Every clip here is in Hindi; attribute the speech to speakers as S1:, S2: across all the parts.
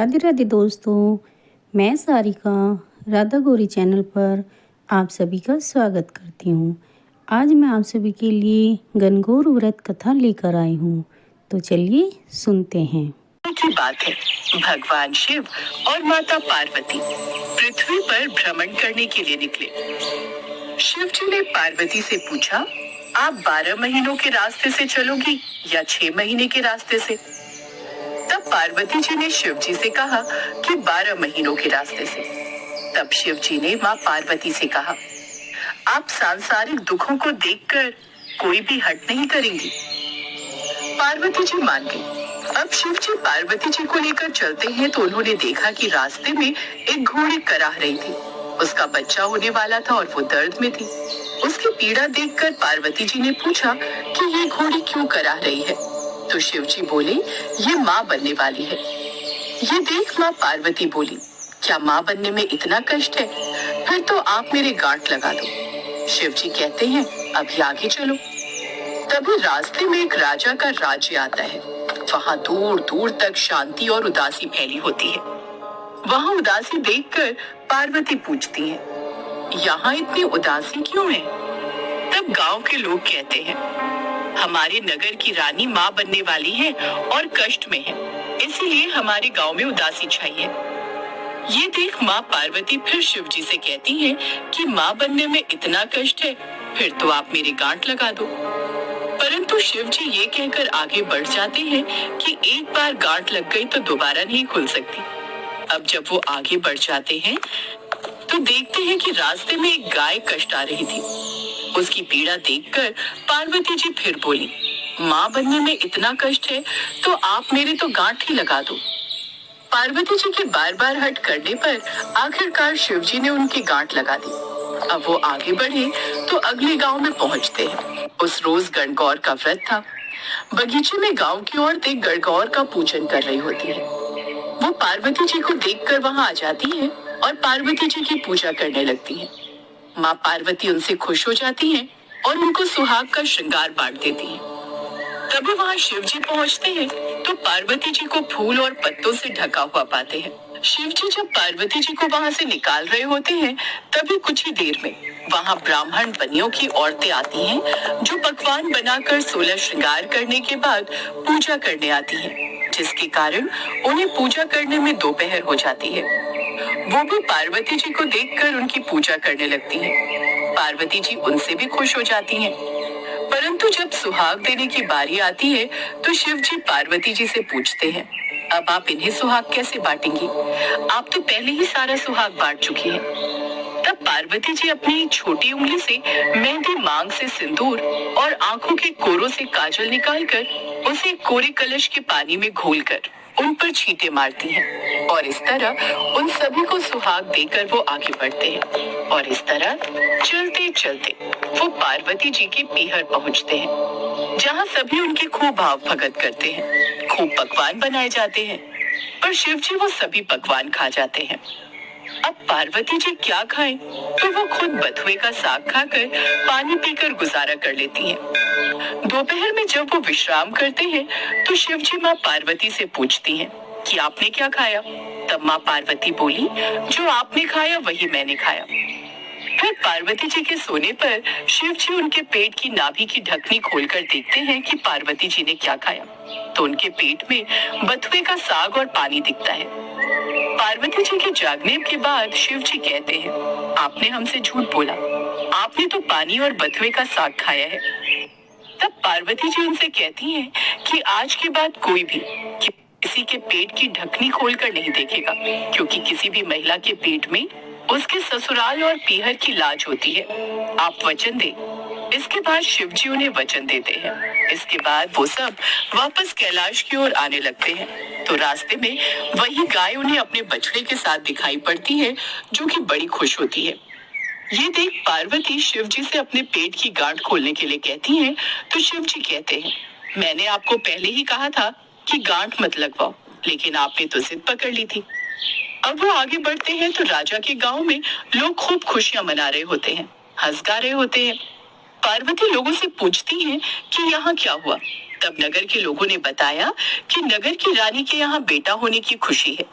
S1: राधे राधे दोस्तों, मैं सारिका राधा गौरी चैनल पर आप सभी का स्वागत करती हूँ। आज मैं आप सभी के लिए गणगौर व्रत कथा लेकर आई हूँ, तो चलिए सुनते हैं।
S2: की बात है, भगवान शिव और माता पार्वती पृथ्वी पर भ्रमण करने के लिए निकले। शिव जी ने पार्वती से पूछा, आप 12 महीनों के रास्ते से चलोगी या 6 महीने के रास्ते से? तब पार्वती जी ने शिव जी से कहा कि 12 महीनों के रास्ते से। तब शिव जी ने माँ पार्वती से कहा, आप सांसारिक दुखों को देखकर कोई भी हट नहीं करेंगी। पार्वती जी मान गई। अब शिव जी पार्वती जी को लेकर चलते हैं तो उन्होंने देखा कि रास्ते में एक घोड़ी कराह रही थी। उसका बच्चा होने वाला था और वो दर्द में थी। उसकी पीड़ा देखकर पार्वती जी ने पूछा कि ये घोड़ी क्यों कराह रही है? तो शिव जी बोले, ये माँ बनने वाली है। ये देख माँ पार्वती बोली, क्या माँ बनने में इतना कष्ट है? फिर तो आप मेरे गांठ लगा दो। शिव जी कहते हैं, अभी आगे चलो। तभी रास्ते में एक राजा का राज्य आता है। वहाँ दूर दूर तक शांति और उदासी फैली होती है। वहाँ उदासी देखकर पार्वती पूछती है, यहाँ इतनी उदासी क्यों है? तब गांव के लोग कहते हैं, हमारे नगर की रानी माँ बनने वाली है और कष्ट में है, इसीलिए हमारे गांव में उदासी छाई है। ये देख माँ पार्वती फिर शिव जी से कहती हैं कि माँ बनने में इतना कष्ट है, फिर तो आप मेरे गांठ लगा दो। परंतु शिव जी ये कहकर आगे बढ़ जाते हैं कि एक बार गांठ लग गई तो दोबारा नहीं खुल सकती। अब जब वो आगे बढ़ जाते हैं तो देखते हैं कि रास्ते में एक गाय कष्ट आ रही थी। उसकी पीड़ा देखकर पार्वती जी फिर बोली, माँ बनने में इतना कष्ट है तो आप मेरे तो गांठ ही लगा दो। पार्वती जी के बार बार हट करने पर आखिरकार शिव जी ने उनकी गांठ लगा दी। अब वो आगे बढ़े तो अगले गांव में पहुंचते हैं। उस रोज गणगौर का व्रत था। बगीचे में गांव की औरतें गणगौर का पूजन कर रही होती है। वो पार्वती जी को देखकर वहां आ जाती है और पार्वती जी की पूजा करने लगती है। माँ पार्वती उनसे खुश हो जाती हैं और उनको सुहाग का श्रृंगार बांट देती हैं। तभी वहाँ शिव जी पहुँचते हैं तो पार्वती जी को फूल और पत्तों से ढका हुआ पाते हैं। शिव जी जब पार्वती जी को वहाँ से निकाल रहे होते हैं तभी कुछ ही देर में वहाँ ब्राह्मण बनियों की औरतें आती हैं जो पकवान बनाकर 16 श्रृंगार करने के बाद पूजा करने आती हैं, जिसके कारण उन्हें पूजा करने में दोपहर हो जाती है। वो भी पार्वती जी को देखकर उनकी पूजा करने लगती हैं। पार्वती जी उनसे भी खुश हो जाती हैं। परंतु जब सुहाग देने की बारी आती है तो शिव जी पार्वती जी से पूछते हैं, अब आप इन्हें सुहाग कैसे बांटेंगी? आप तो पहले ही सारा सुहाग बांट चुकी हैं। तब पार्वती जी अपनी छोटी उंगली से मेहंदी, मांग से सिंदूर और आंखों के कोरों से काजल निकालकर उसे कोरे कलश के पानी में घोलकर उन पर छींटे मारती हैं और इस तरह उन सभी को सुहाग देकर वो आगे बढ़ते हैं। और इस तरह चलते चलते वो पार्वती जी के पीहर पहुंचते हैं, जहाँ सभी उनकी खूब भाव भगत करते हैं। खूब पकवान बनाए जाते हैं, पर शिव जी वो सभी पकवान खा जाते हैं। अब पार्वती जी क्या खाएं? तो वो खुद बथुए का साग खाकर पानी पीकर गुजारा कर लेती हैं। दोपहर में जब वो विश्राम करते हैं तो शिव जी माँ पार्वती से पूछती हैं कि आपने क्या खाया? तब माँ पार्वती बोली, जो आपने खाया वही मैंने खाया। फिर पार्वती जी के सोने पर शिव जी उनके पेट की नाभि की ढकनी खोलकर देखते हैं कि पार्वती जी ने क्या खाया। तो उनके पेट में बथुए का साग और पानी दिखता है। पार्वती जी के जागने के बाद शिव जी कहते हैं, आपने हमसे झूठ बोला, आपने तो पानी और बथुए का साग खाया है। तब पार्वती जी उनसे कहती हैं कि आज के बाद कोई भी किसी के पेट की ढकनी खोलकर नहीं देखेगा, क्योंकि किसी भी महिला के पेट में उसके ससुराल और पीहर की लाज होती है। आप वचन दें। इसके बाद शिव जी उन्हें वचन देते हैं। इसके बाद वो सब वापस कैलाश की ओर आने लगते हैं तो रास्ते में वही गाय उन्हें अपने बछड़े के साथ दिखाई पड़ती है, जो कि बड़ी खुश होती है। ये देख पार्वती शिव जी से अपने पेट की गांठ खोलने के लिए कहती हैं तो शिव जी कहते हैं, मैंने आपको पहले ही कहा था कि गांठ मत लगवाओ, लेकिन आपने तो जिद पकड़ ली थी। अब वो आगे बढ़ते हैं तो राजा के गांव में लोग खूब खुशियां मना रहे होते हैं, हंस गा रहे होते हैं। पार्वती लोगों से पूछती हैं कि यहाँ क्या हुआ। तब नगर के लोगों ने बताया कि नगर की रानी के यहाँ बेटा होने की खुशी है,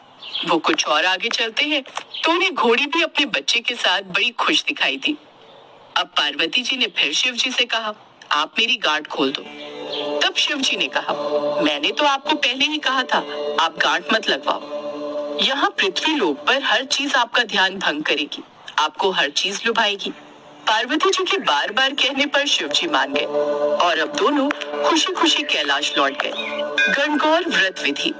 S2: वो कुछ और आगे चलते हैं तो उन्हें घोड़ी भी अपने बच्चे के साथ बड़ी खुश दिखाई दी। अब पार्वती जी ने फिर शिव जी से कहा, आप मेरी गांठ खोल दो। तब शिव जी ने कहा, मैंने तो आपको पहले ही कहा था, आप गांठ मत लगवाओ। यहाँ पृथ्वी लोक पर हर चीज आपका ध्यान भंग करेगी, आपको हर चीज लुभाएगी। पार्वती जी के बार बार कहने पर शिव जी मान गए और अब दोनों खुशी खुशी कैलाश लौट गए। गणगौर व्रत विधि।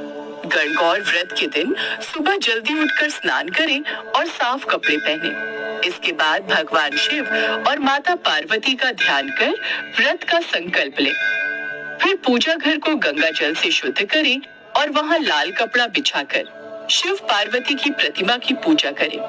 S2: गणगौर व्रत के दिन सुबह जल्दी उठकर स्नान करें और साफ कपड़े पहने। इसके बाद भगवान शिव और माता पार्वती का ध्यान कर व्रत का संकल्प लें। फिर पूजा घर को गंगा जल से शुद्ध करें और वहां लाल कपड़ा बिछाकर शिव पार्वती की प्रतिमा की पूजा करें।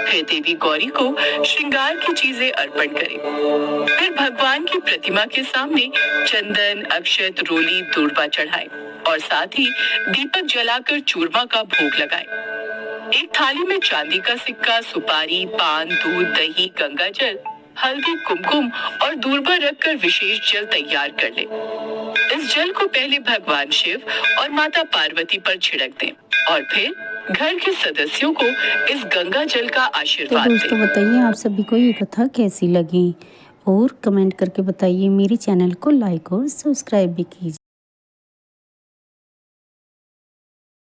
S2: फिर देवी गौरी को श्रृंगार की चीजें अर्पण करें। फिर भगवान की प्रतिमा के सामने चंदन, अक्षत, रोली, दूर्वा चढ़ाएं और साथ ही दीपक जलाकर चूरमा का भोग लगाएं। एक थाली में चांदी का सिक्का, सुपारी, पान, दूध, दही, गंगा जल, हल्दी, कुमकुम और दूर्वा रखकर विशेष जल तैयार कर लें। इस जल को पहले भगवान शिव और माता पार्वती पर छिड़क दें और फिर घर के सदस्यों को इस गंगा जल का
S1: तो
S2: आशीर्वाद
S1: दोस्तों
S2: दें।
S1: बताइए आप सभी को ये कथा कैसी लगी और कमेंट करके बताइए। मेरे चैनल को लाइक और सब्सक्राइब भी कीजिए।